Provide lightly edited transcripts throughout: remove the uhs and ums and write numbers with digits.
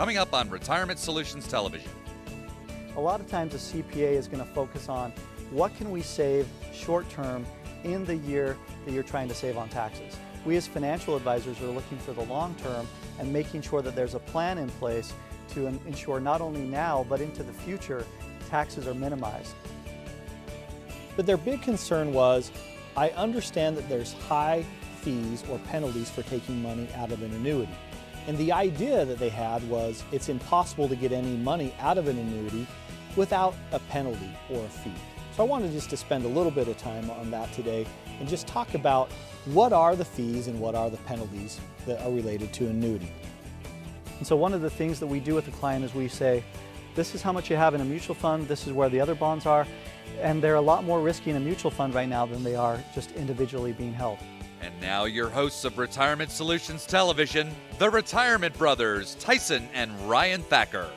coming up on Retirement Solutions Television. A lot of times a CPA is going to focus on what can we save short term in the year that you're trying to save on taxes. We as financial advisors are looking for the long term and making sure that there's a plan in place to ensure not only now but into the future taxes are minimized. But their big concern was, I understand that there's high fees or penalties for taking money out of an annuity. And the idea that they had was it's impossible to get any money out of an annuity without a penalty or a fee. So I wanted just to spend a little bit of time on that today and just talk about what are the fees and what are the penalties that are related to annuity. And so one of the things that we do with the client is we say, this is how much you have in a mutual fund, this is where the other bonds are, and they're a lot more risky in a mutual fund right now than they are just individually being held. And now your hosts of Retirement Solutions Television, the Retirement Brothers, Tyson and Ryan Thacker.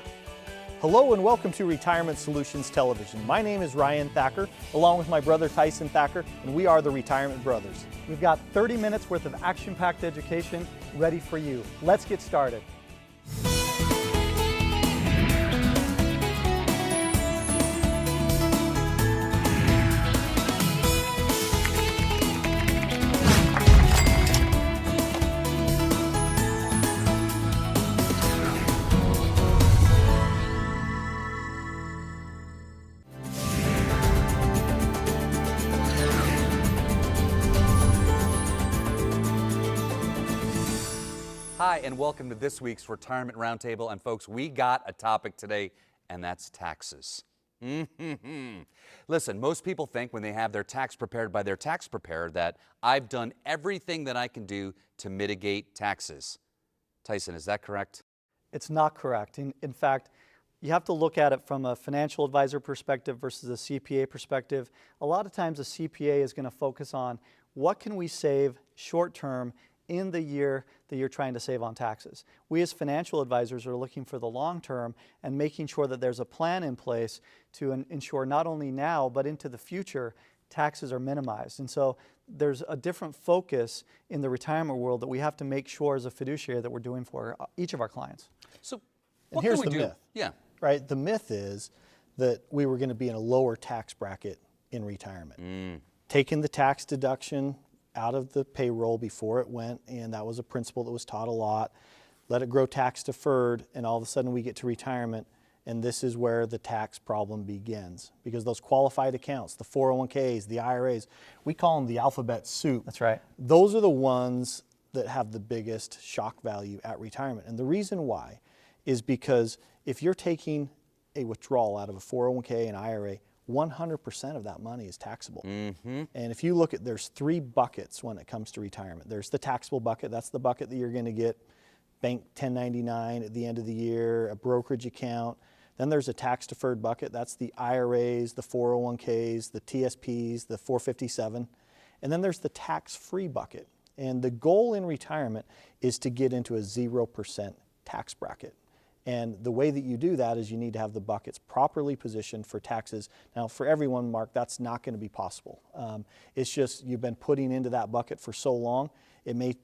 Hello and welcome to Retirement Solutions Television. My name is Ryan Thacker, along with my brother Tyson Thacker, and we are the Retirement Brothers. We've got 30 minutes worth of action-packed education ready for you. Let's get started. Hi, and welcome to this week's Retirement Roundtable. And folks, we got a topic today, and that's taxes. Listen, most people think when they have their tax prepared by their tax preparer that I've done everything that I can do to mitigate taxes. Tyson, is that correct? It's not correct. In fact, you have to look at it from a financial advisor perspective versus a CPA perspective. A lot of times a CPA is going to focus on what can we save short term in the year that you're trying to save on taxes. We as financial advisors are looking for the long term and making sure that there's a plan in place to ensure not only now but into the future taxes are minimized. And so there's a different focus in the retirement world that we have to make sure as a fiduciary that we're doing for each of our clients. So And here's the myth. Yeah. Right? The myth is that we were going to be in a lower tax bracket in retirement. Taking the tax deduction out of the payroll before it went, and that was a principle that was taught a lot. Let it grow tax deferred, and all of a sudden we get to retirement, and this is where the tax problem begins. Because those qualified accounts, the 401ks, the IRAs, we call them the alphabet soup. That's right. Those are the ones that have the biggest shock value at retirement. And the reason why is because if you're taking a withdrawal out of a 401k and IRA, 100% of that money is taxable. And if you look at, there's three buckets when it comes to retirement. There's the taxable bucket. That's the bucket that you're going to get bank 1099 at the end of the year, a brokerage account. Then there's a tax deferred bucket. That's the IRAs, the 401ks, the TSPs, the 457. And then there's the tax-free bucket. And the goal in retirement is to get into a 0% tax bracket. And the way that you do that is you need to have the buckets properly positioned for taxes. Now, for everyone, Mark, that's not going to be possible. It's just you've been putting into that bucket for so long, it may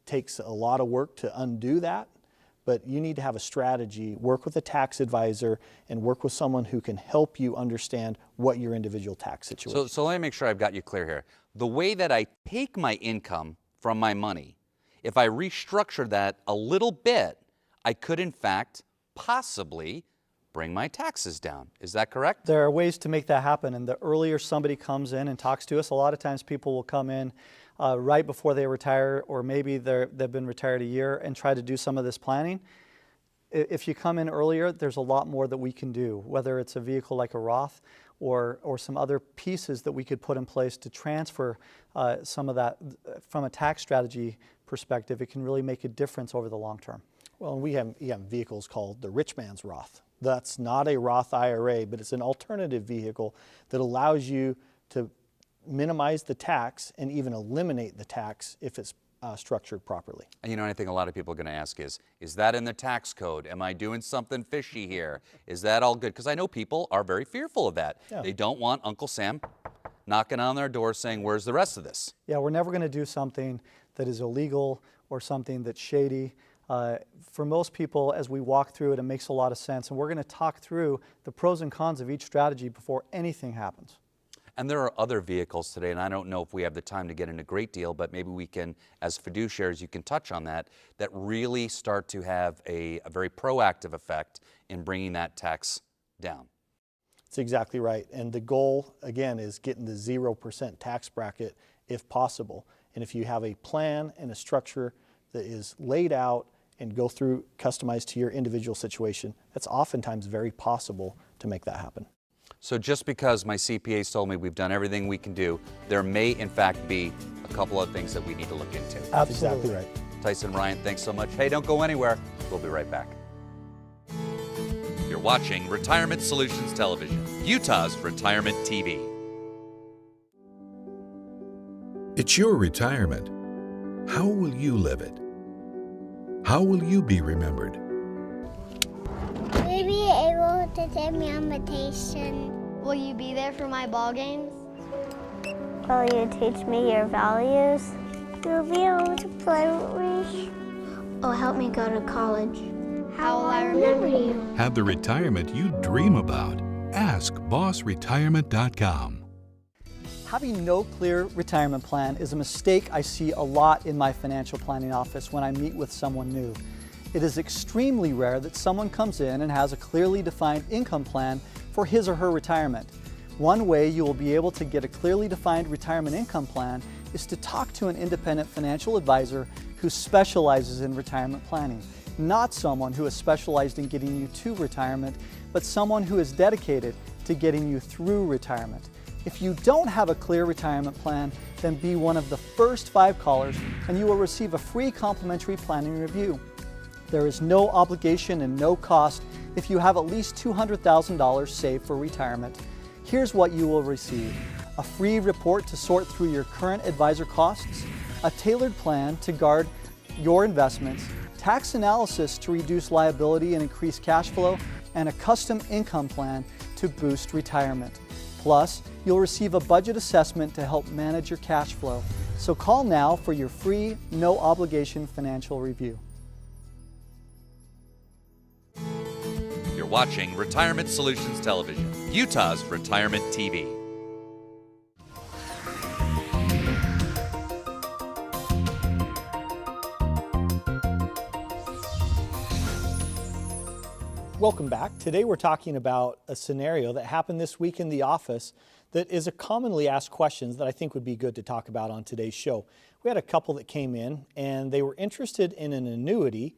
take a lot of work to undo that, but you need to have a strategy, work with a tax advisor, and work with someone who can help you understand what your individual tax situation is. So let me make sure I've got you clear here. The way that I take my income from my money, if I restructure that a little bit, I could, in fact, possibly bring my taxes down. Is that correct? There are ways to make that happen, and the earlier somebody comes in and talks to us, a lot of times people will come in right before they retire, or maybe they've been retired a year and try to do some of this planning. If you come in earlier, there's a lot more that we can do, whether it's a vehicle like a Roth or some other pieces that we could put in place to transfer some of that from a tax strategy perspective. It can really make a difference over the long term. Well, we have vehicles called the rich man's Roth. That's not a Roth IRA, but it's an alternative vehicle that allows you to minimize the tax and even eliminate the tax if it's structured properly. And you know, I think a lot of people are going to ask is that in the tax code? Am I doing something fishy here? Is that all good? Because I know people are very fearful of that. Yeah. They don't want Uncle Sam knocking on their door saying, where's the rest of this? Yeah, we're never going to do something that is illegal or something that's shady. For most people, as we walk through it, it makes a lot of sense. And we're going to talk through the pros and cons of each strategy before anything happens. And there are other vehicles today, and I don't know if we have the time to get into a great deal, but maybe we can, as fiduciaries, you can touch on that really start to have a very proactive effect in bringing that tax down. That's exactly right. And the goal, again, is getting the 0% tax bracket if possible. And if you have a plan and a structure that is laid out and go through customized to your individual situation, that's oftentimes very possible to make that happen. So just because my CPA's told me we've done everything we can do, there may in fact be a couple of things that we need to look into. That's exactly right. Tyson, Ryan, thanks so much. Hey, don't go anywhere. We'll be right back. You're watching Retirement Solutions Television, Utah's Retirement TV. It's your retirement. How will you live it? How will you be remembered? Will you be able to take me on vacation? Will you be there for my ball games? Will you teach me your values? You'll be able to play with me. Oh, help me go to college. How will I remember you? Have the retirement you dream about. Ask bossretirement.com. Having no clear retirement plan is a mistake I see a lot in my financial planning office when I meet with someone new. It is extremely rare that someone comes in and has a clearly defined income plan for his or her retirement. One way you will be able to get a clearly defined retirement income plan is to talk to an independent financial advisor who specializes in retirement planning. Not someone who is specialized in getting you to retirement, but someone who is dedicated to getting you through retirement. If you don't have a clear retirement plan, then be one of the first 5 callers and you will receive a free complimentary planning review. There is no obligation and no cost if you have at least $200,000 saved for retirement. Here's what you will receive: a free report to sort through your current advisor costs, a tailored plan to guard your investments, tax analysis to reduce liability and increase cash flow, and a custom income plan to boost retirement. Plus, you'll receive a budget assessment to help manage your cash flow. So call now for your free, no obligation financial review. You're watching Retirement Solutions Television, Utah's Retirement TV. Welcome back. Today we're talking about a scenario that happened this week in the office that is a commonly asked questions that I think would be good to talk about on today's show. We had a couple that came in and they were interested in an annuity,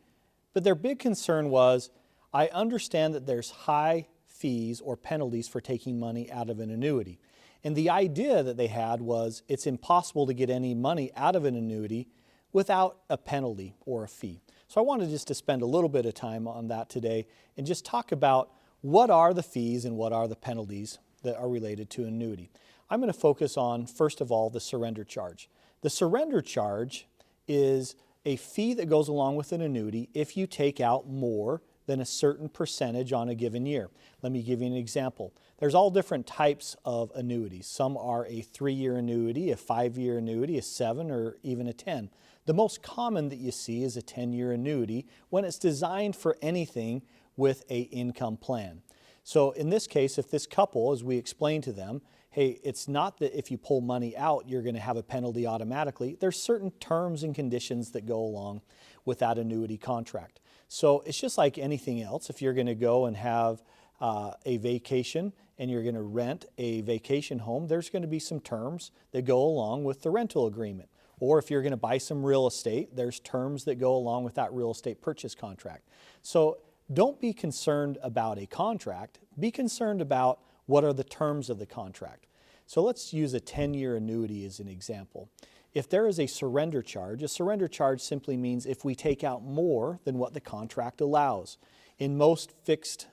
but their big concern was, I understand that there's high fees or penalties for taking money out of an annuity. And the idea that they had was it's impossible to get any money out of an annuity without a penalty or a fee. So I wanted just to spend a little bit of time on that today and just talk about what are the fees and what are the penalties that are related to an annuity. I'm going to focus on, first of all, the surrender charge. The surrender charge is a fee that goes along with an annuity if you take out more than a certain percentage on a given year. Let me give you an example. There's all different types of annuities. Some are a 3-year annuity, a 5-year annuity, a 7, or even a 10. The most common that you see is a 10-year annuity when it's designed for anything with an income plan. So in this case, if this couple, as we explained to them, hey, it's not that if you pull money out, you're going to have a penalty automatically. There's certain terms and conditions that go along with that annuity contract. So it's just like anything else. If you're going to go and have a vacation and you're going to rent a vacation home, there's going to be some terms that go along with the rental agreement. Or if you're going to buy some real estate, there's terms that go along with that real estate purchase contract. So don't be concerned about a contract. Be concerned about what are the terms of the contract. So let's use a 10-year annuity as an example. If there is a surrender charge simply means if we take out more than what the contract allows. In most fixed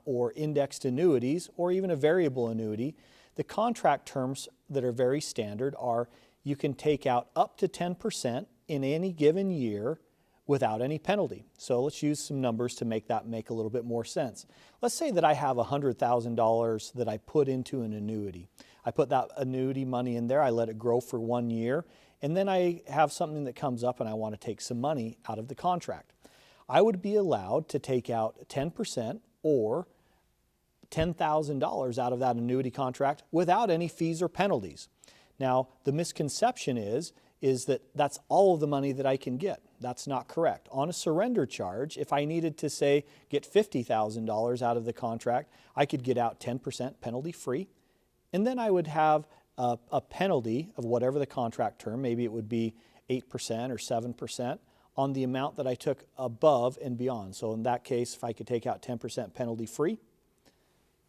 or indexed annuities, or even a variable annuity, the contract terms that are very standard are you can take out up to 10% in any given year without any penalty. So let's use some numbers to make that make a little bit more sense. Let's say that I have $100,000 that I put into an annuity. I put that annuity money in there, I let it grow for 1 year, and then I have something that comes up and I want to take some money out of the contract. I would be allowed to take out 10% or $10,000 out of that annuity contract without any fees or penalties. Now, the misconception is that that's all of the money that I can get. That's not correct. On a surrender charge, if I needed to, say, get $50,000 out of the contract, I could get out 10% penalty free, and then I would have a penalty of whatever the contract term, maybe it would be 8% or 7% on the amount that I took above and beyond. So in that case, if I could take out 10% penalty free,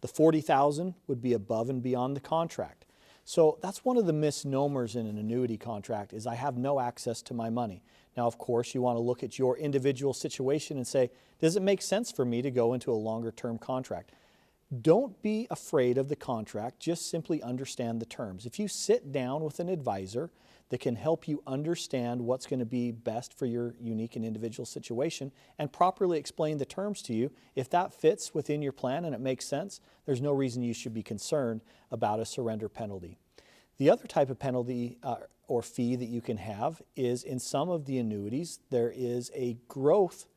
the $40,000 would be above and beyond the contract. So that's one of the misnomers in an annuity contract, is I have no access to my money. Now, of course, you want to look at your individual situation and say, does it make sense for me to go into a longer term contract? Don't be afraid of the contract, just simply understand the terms. If you sit down with an advisor that can help you understand what's going to be best for your unique and individual situation and properly explain the terms to you, if that fits within your plan and it makes sense, there's no reason you should be concerned about a surrender penalty. The other type of penalty or fee that you can have is, in some of the annuities, there is a growth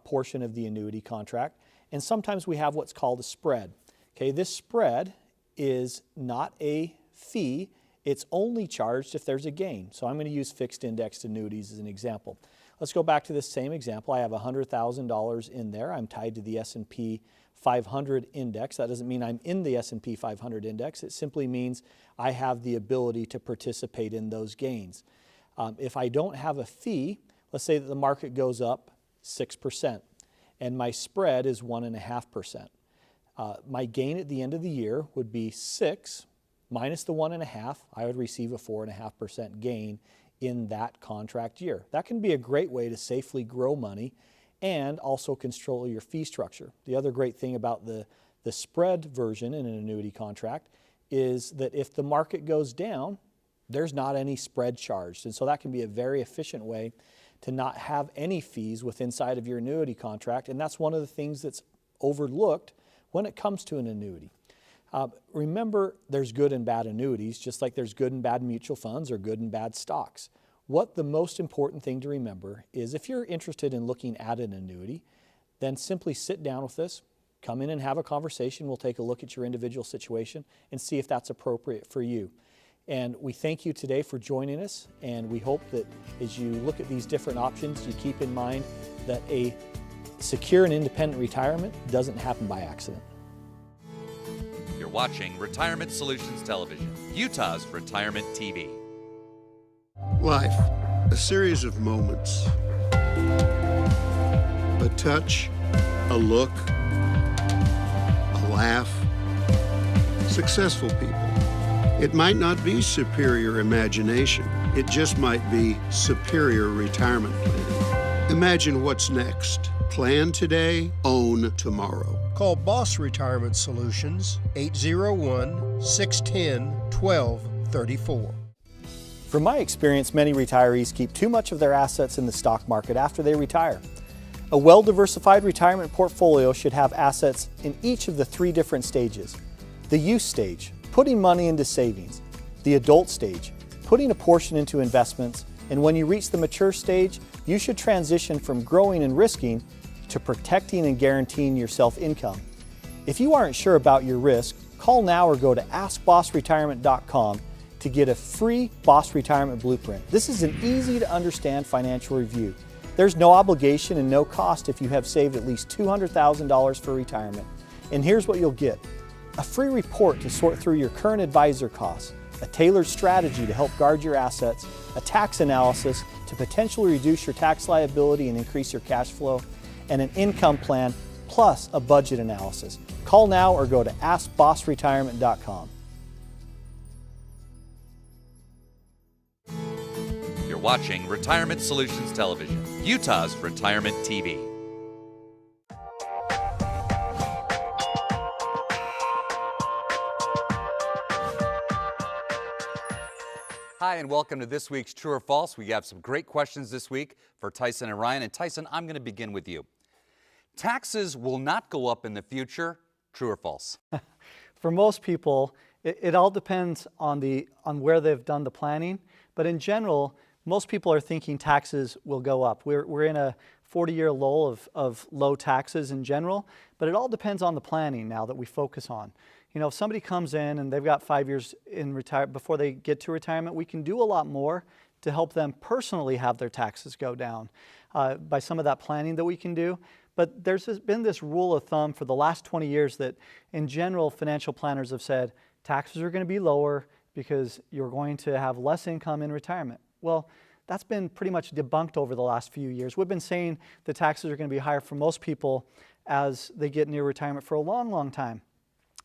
portion of the annuity contract, and sometimes we have what's called a spread. Okay, this spread is not a fee, it's only charged if there's a gain. So I'm going to use fixed indexed annuities as an example. Let's go back to this same example. I have $100,000 in there. I'm tied to the S&P 500 index. That doesn't mean I'm in the S&P 500 index. It simply means I have the ability to participate in those gains. If I don't have a fee, let's say that the market goes up 6% and my spread is 1.5%. My gain at the end of the year would be 6 minus the 1.5. I would receive a 4.5% gain in that contract year. That can be a great way to safely grow money and also control your fee structure. The other great thing about the spread version in an annuity contract is that if the market goes down, there's not any spread charged. And so that can be a very efficient way to not have any fees within inside of your annuity contract. And that's one of the things that's overlooked when it comes to an annuity. Remember, there's good and bad annuities, just like there's good and bad mutual funds or good and bad stocks. What the most important thing to remember is, if you're interested in looking at an annuity, then simply sit down with us, come in and have a conversation. We'll take a look at your individual situation and see if that's appropriate for you. And we thank you today for joining us, and we hope that as you look at these different options, you keep in mind that a secure and independent retirement doesn't happen by accident. You're watching Retirement Solutions Television, Utah's Retirement TV. Life, a series of moments. A touch, a look, a laugh. Successful people. It might not be superior imagination. It just might be superior retirement planning. Imagine what's next. Plan today, own tomorrow. Call Boss Retirement Solutions, 801-610-1234. From my experience, many retirees keep too much of their assets in the stock market after they retire. A well-diversified retirement portfolio should have assets in each of the 3 different stages. The youth stage, putting money into savings. The adult stage, putting a portion into investments. And when you reach the mature stage, you should transition from growing and risking to protecting and guaranteeing yourself income. If you aren't sure about your risk, call now or go to AskBossRetirement.com to get a free Boss Retirement Blueprint. This is an easy to understand financial review. There's no obligation and no cost if you have saved at least $200,000 for retirement. And here's what you'll get: a free report to sort through your current advisor costs, a tailored strategy to help guard your assets, a tax analysis to potentially reduce your tax liability and increase your cash flow, and an income plan plus a budget analysis. Call now or go to AskBossRetirement.com. You're watching Retirement Solutions Television, Utah's Retirement TV. Hi, and welcome to this week's True or False. We have some great questions this week for Tyson and Ryan. And Tyson, I'm going to begin with you. Taxes will not go up in the future. True or false? For most people, it all depends on where they've done the planning. But in general, most people are thinking taxes will go up. We're in a 40-year low of low taxes in general, but it all depends on the planning now that we focus on. You know, if somebody comes in and they've got 5 years in before they get to retirement, we can do a lot more to help them personally have their taxes go down by some of that planning that we can do. But there's been this rule of thumb for the last 20 years that in general financial planners have said taxes are going to be lower because you're going to have less income in retirement. Well, that's been pretty much debunked over the last few years. We've been saying the taxes are going to be higher for most people as they get near retirement for a long, long time.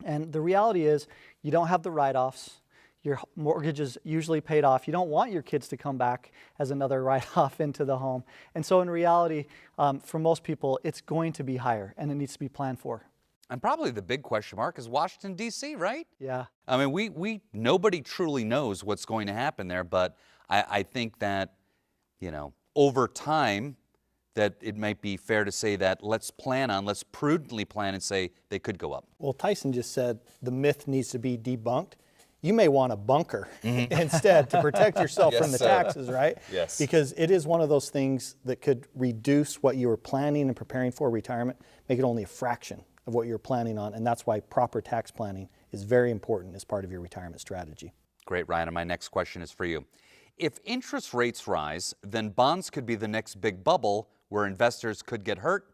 And the reality is you don't have the write-offs. Your mortgage is usually paid off. You don't want your kids to come back as another write-off into the home. And so in reality, for most people, it's going to be higher and it needs to be planned for. And probably the big question mark is Washington, D.C., right? Yeah. I mean, nobody truly knows what's going to happen there, but I think that, you know, over time, that it might be fair to say that let's prudently plan and say they could go up. Well, Tyson just said the myth needs to be debunked. You may want a bunker instead to protect yourself from the taxes, right? Yes. Because it is one of those things that could reduce what you were planning and preparing for retirement, make it only a fraction of what you're planning on, and that's why proper tax planning is very important as part of your retirement strategy. Great, Ryan, and my next question is for you. If interest rates rise, then bonds could be the next big bubble where investors could get hurt.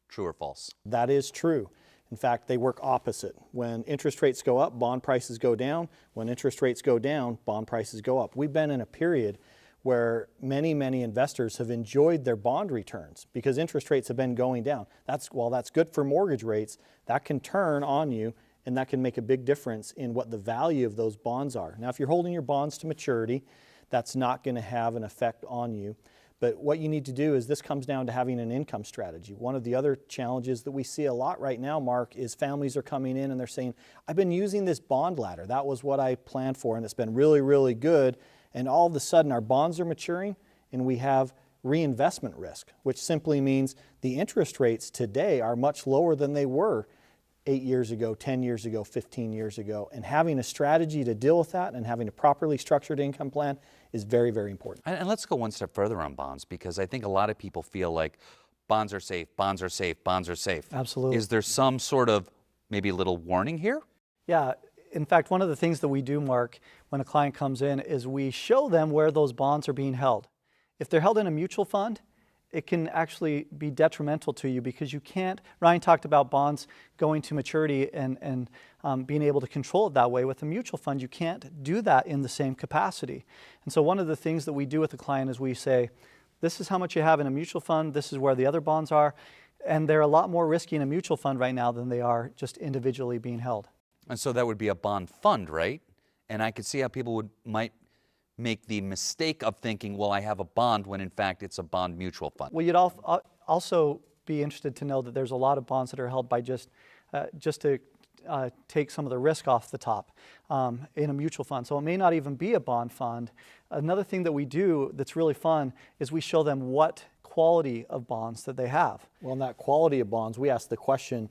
True or false? That is true. In fact, they work opposite. When interest rates go up, bond prices go down. When interest rates go down, bond prices go up. We've been in a period where many, many investors have enjoyed their bond returns because interest rates have been going down. While that's good for mortgage rates, that can turn on you and that can make a big difference in what the value of those bonds are. Now, if you're holding your bonds to maturity, that's not going to have an effect on you. But what you need to do is this comes down to having an income strategy. One of the other challenges that we see a lot right now, Mark, is families are coming in and they're saying, I've been using this bond ladder. That was what I planned for and it's been really, really good. And all of a sudden our bonds are maturing and we have reinvestment risk, which simply means the interest rates today are much lower than they were 8 years ago, 10 years ago, 15 years ago. And having a strategy to deal with that and having a properly structured income plan is very, very important. And let's go one step further on bonds, because I think a lot of people feel like bonds are safe, bonds are safe, bonds are safe. Absolutely. Is there some sort of maybe a little warning here? Yeah. In fact, one of the things that we do, Mark, when a client comes in is we show them where those bonds are being held. If they're held in a mutual fund, it can actually be detrimental to you because you can't, Ryan talked about bonds going to maturity and being able to control it that way. With a mutual fund, you can't do that in the same capacity. And so one of the things that we do with the client is we say, this is how much you have in a mutual fund, this is where the other bonds are, and they're a lot more risky in a mutual fund right now than they are just individually being held. And so that would be a bond fund, right? And I could see how people might make the mistake of thinking, well, I have a bond, when in fact it's a bond mutual fund. Well, you'd also be interested to know that there's a lot of bonds that are held by just to take some of the risk off the top in a mutual fund. So it may not even be a bond fund. Another thing that we do that's really fun is we show them what quality of bonds that they have. Well, in that quality of bonds, we ask the question,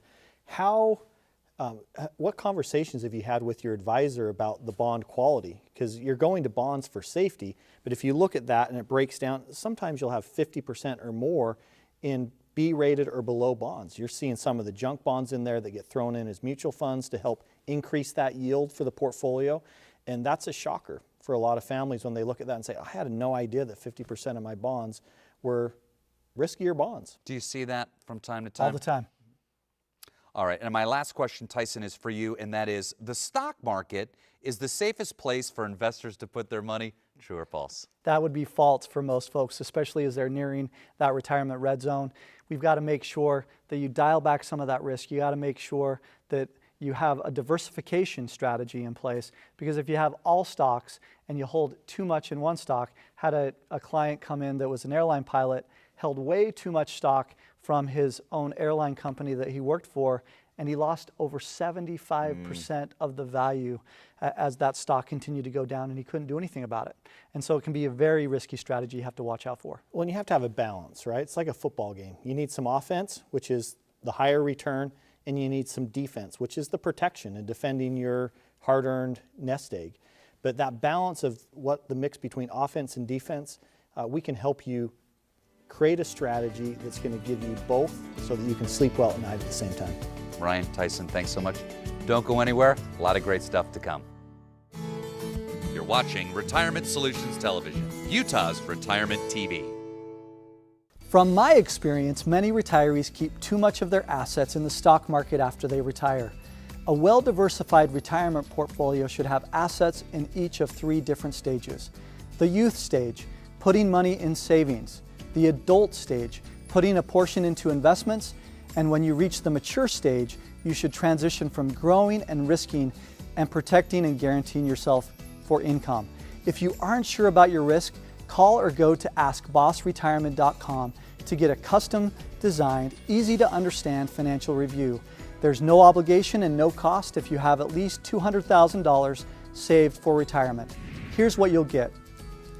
what conversations have you had with your advisor about the bond quality? Because you're going to bonds for safety, but if you look at that and it breaks down, sometimes you'll have 50% or more in B-rated or below bonds. You're seeing some of the junk bonds in there that get thrown in as mutual funds to help increase that yield for the portfolio, and that's a shocker for a lot of families when they look at that and say, I had no idea that 50% of my bonds were riskier bonds. Do you see that from time to time? All the time. All right, and my last question, Tyson, is for you, and that is, the stock market is the safest place for investors to put their money. True or false? That would be false for most folks, especially as they're nearing that retirement red zone. We've got to make sure that you dial back some of that risk. You got to make sure that you have a diversification strategy in place, because if you have all stocks and you hold too much in one stock, had a client come in that was an airline pilot, held way too much stock from his own airline company that he worked for, and he lost over 75% of the value as that stock continued to go down, and he couldn't do anything about it. And so it can be a very risky strategy you have to watch out for. Well, and you have to have a balance, right? It's like a football game. You need some offense, which is the higher return, and you need some defense, which is the protection and defending your hard-earned nest egg. But that balance of what the mix between offense and defense, we can help you Create a strategy that's going to give you both so that you can sleep well at night at the same time. Ryan, Tyson, thanks so much. Don't go anywhere. A lot of great stuff to come. You're watching Retirement Solutions Television, Utah's Retirement TV. From my experience, many retirees keep too much of their assets in the stock market after they retire. A well-diversified retirement portfolio should have assets in each of 3 different stages. The youth stage, putting money in savings. The adult stage, putting a portion into investments. And when you reach the mature stage, you should transition from growing and risking and protecting and guaranteeing yourself for income. If you aren't sure about your risk, call or go to askbossretirement.com to get a custom-designed, easy-to-understand financial review. There's no obligation and no cost if you have at least $200,000 saved for retirement. Here's what you'll get: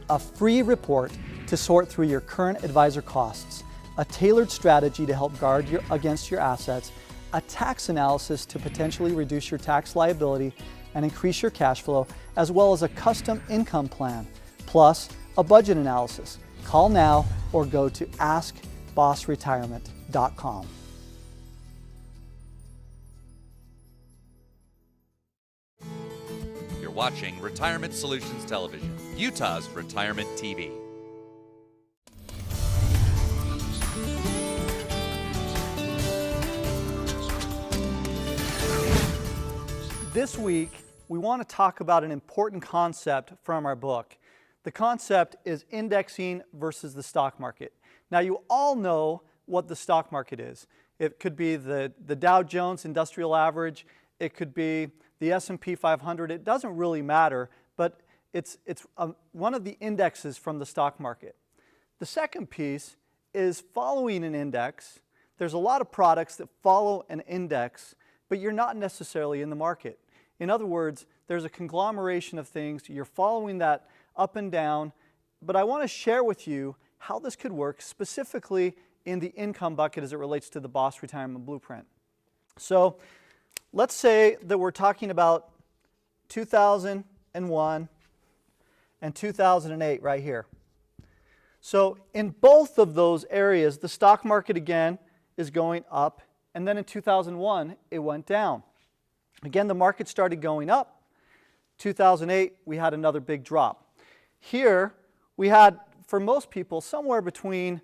a free report to sort through your current advisor costs, a tailored strategy to help guard against your assets, a tax analysis to potentially reduce your tax liability and increase your cash flow, as well as a custom income plan, plus a budget analysis. Call now or go to askbossretirement.com. You're watching Retirement Solutions Television, Utah's Retirement TV. This week, we want to talk about an important concept from our book. The concept is indexing versus the stock market. Now, you all know what the stock market is. It could be the Dow Jones Industrial Average. It could be the S&P 500. It doesn't really matter, but it's one of the indexes from the stock market. The second piece is following an index. There's a lot of products that follow an index, but you're not necessarily in the market. In other words, there's a conglomeration of things. You're following that up and down, but I want to share with you how this could work specifically in the income bucket as it relates to the Boss Retirement Blueprint. So let's say that we're talking about 2001 and 2008 right here. So in both of those areas, the stock market again is going up, and then in 2001 it went down. Again, the market started going up. 2008, we had another big drop. Here, we had, for most people, somewhere between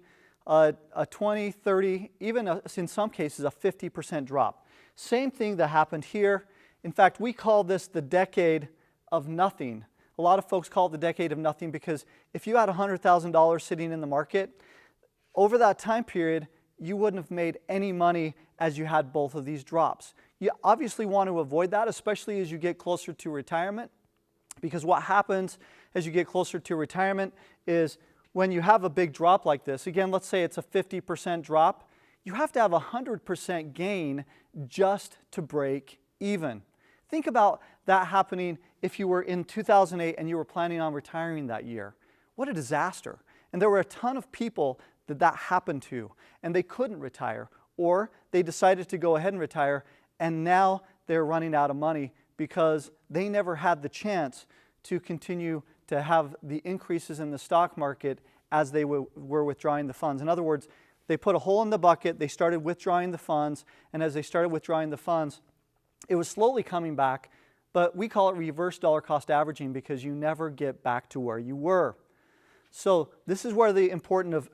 a 20, 30, even in some cases a 50% drop. Same thing that happened here. In fact, we call this the decade of nothing. A lot of folks call it the decade of nothing because if you had $100,000 sitting in the market, over that time period, you wouldn't have made any money as you had both of these drops. You obviously want to avoid that, especially as you get closer to retirement, because what happens as you get closer to retirement is when you have a big drop like this, again, let's say it's a 50% drop, you have to have a 100% gain just to break even. Think about that happening if you were in 2008 and you were planning on retiring that year. What a disaster. And there were a ton of people that happened to, and they couldn't retire, or they decided to go ahead and retire, and now they're running out of money because they never had the chance to continue to have the increases in the stock market as they were withdrawing the funds. In other words, they put a hole in the bucket, they started withdrawing the funds, and as they started withdrawing the funds, it was slowly coming back, but we call it reverse dollar cost averaging because you never get back to where you were. So this is where the important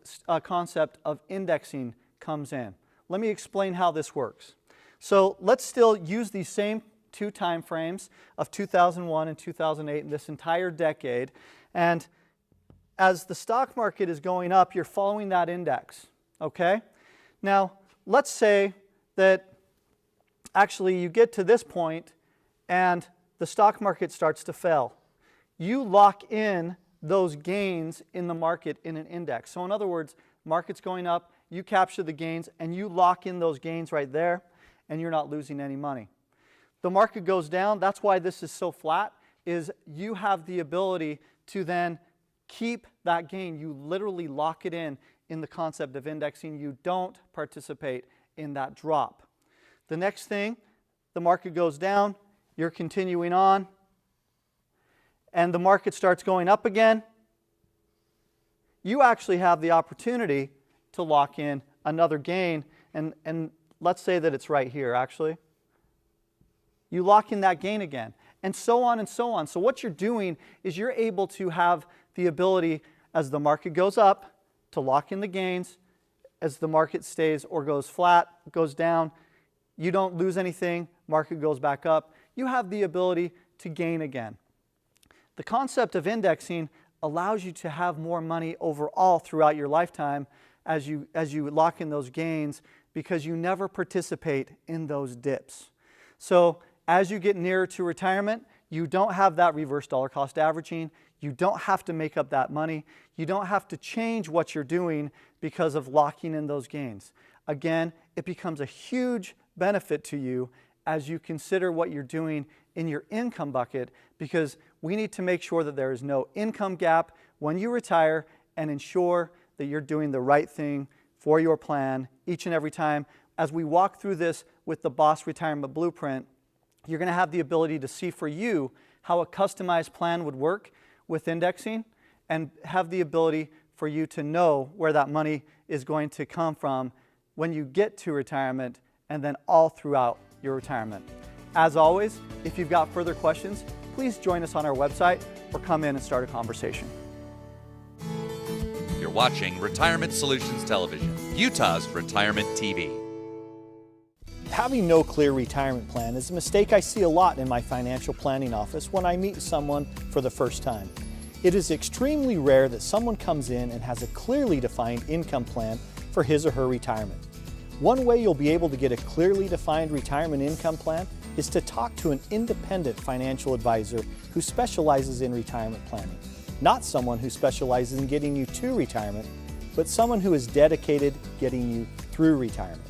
concept of indexing comes in. Let me explain how this works. So let's still use these same 2 time frames of 2001 and 2008 in this entire decade. And as the stock market is going up, you're following that index, okay? Now, let's say that actually you get to this point and the stock market starts to fail. You lock in those gains in the market in an index. So in other words, market's going up, you capture the gains and you lock in those gains right there and you're not losing any money. The market goes down, that's why this is so flat, is you have the ability to then keep that gain. You literally lock it in the concept of indexing. You don't participate in that drop. The next thing, the market goes down, you're continuing on, and the market starts going up again. You actually have the opportunity to lock in another gain, and let's say that it's right here actually. You lock in that gain again, and so on and so on. So what you're doing is you're able to have the ability, as the market goes up, to lock in the gains. As the market stays or goes flat, goes down, you don't lose anything, market goes back up, you have the ability to gain again. The concept of indexing allows you to have more money overall throughout your lifetime as you lock in those gains, because you never participate in those dips. So as you get nearer to retirement, you don't have that reverse dollar cost averaging. You don't have to make up that money. You don't have to change what you're doing because of locking in those gains. Again, it becomes a huge benefit to you as you consider what you're doing in your income bucket, because we need to make sure that there is no income gap when you retire, and ensure that you're doing the right thing for your plan each and every time. As we walk through this with the Boss Retirement Blueprint, you're going to have the ability to see for you how a customized plan would work with indexing, and have the ability for you to know where that money is going to come from when you get to retirement, and then all throughout your retirement. As always, if you've got further questions, please join us on our website or come in and start a conversation. You're watching Retirement Solutions Television, Utah's Retirement TV. Having no clear retirement plan is a mistake I see a lot in my financial planning office when I meet someone for the first time. It is extremely rare that someone comes in and has a clearly defined income plan for his or her retirement. One way you'll be able to get a clearly defined retirement income plan is to talk to an independent financial advisor who specializes in retirement planning. Not someone who specializes in getting you to retirement, but someone who is dedicated getting you through retirement.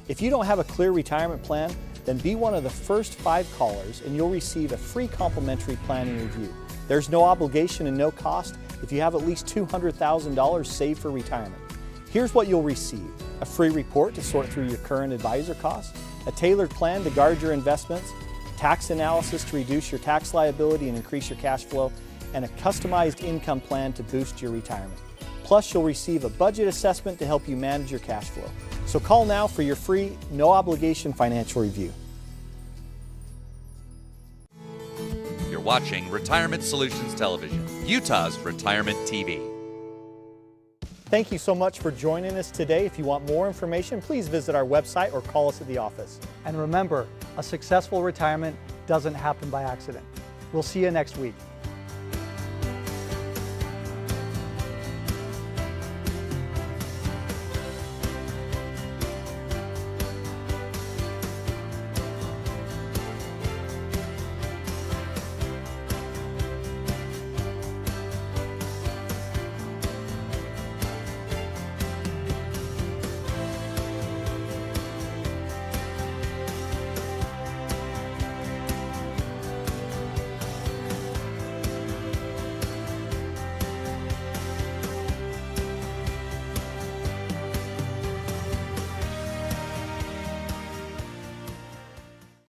If you don't have a clear retirement plan, then be one of the first 5 callers and you'll receive a free complimentary planning review. There's no obligation and no cost if you have at least $200,000 saved for retirement. Here's what you'll receive: a free report to sort through your current advisor costs, a tailored plan to guard your investments, tax analysis to reduce your tax liability and increase your cash flow, and a customized income plan to boost your retirement. Plus, you'll receive a budget assessment to help you manage your cash flow. So call now for your free, no obligation financial review. You're watching Retirement Solutions Television, Utah's Retirement TV. Thank you so much for joining us today. If you want more information, please visit our website or call us at the office. And remember, a successful retirement doesn't happen by accident. We'll see you next week.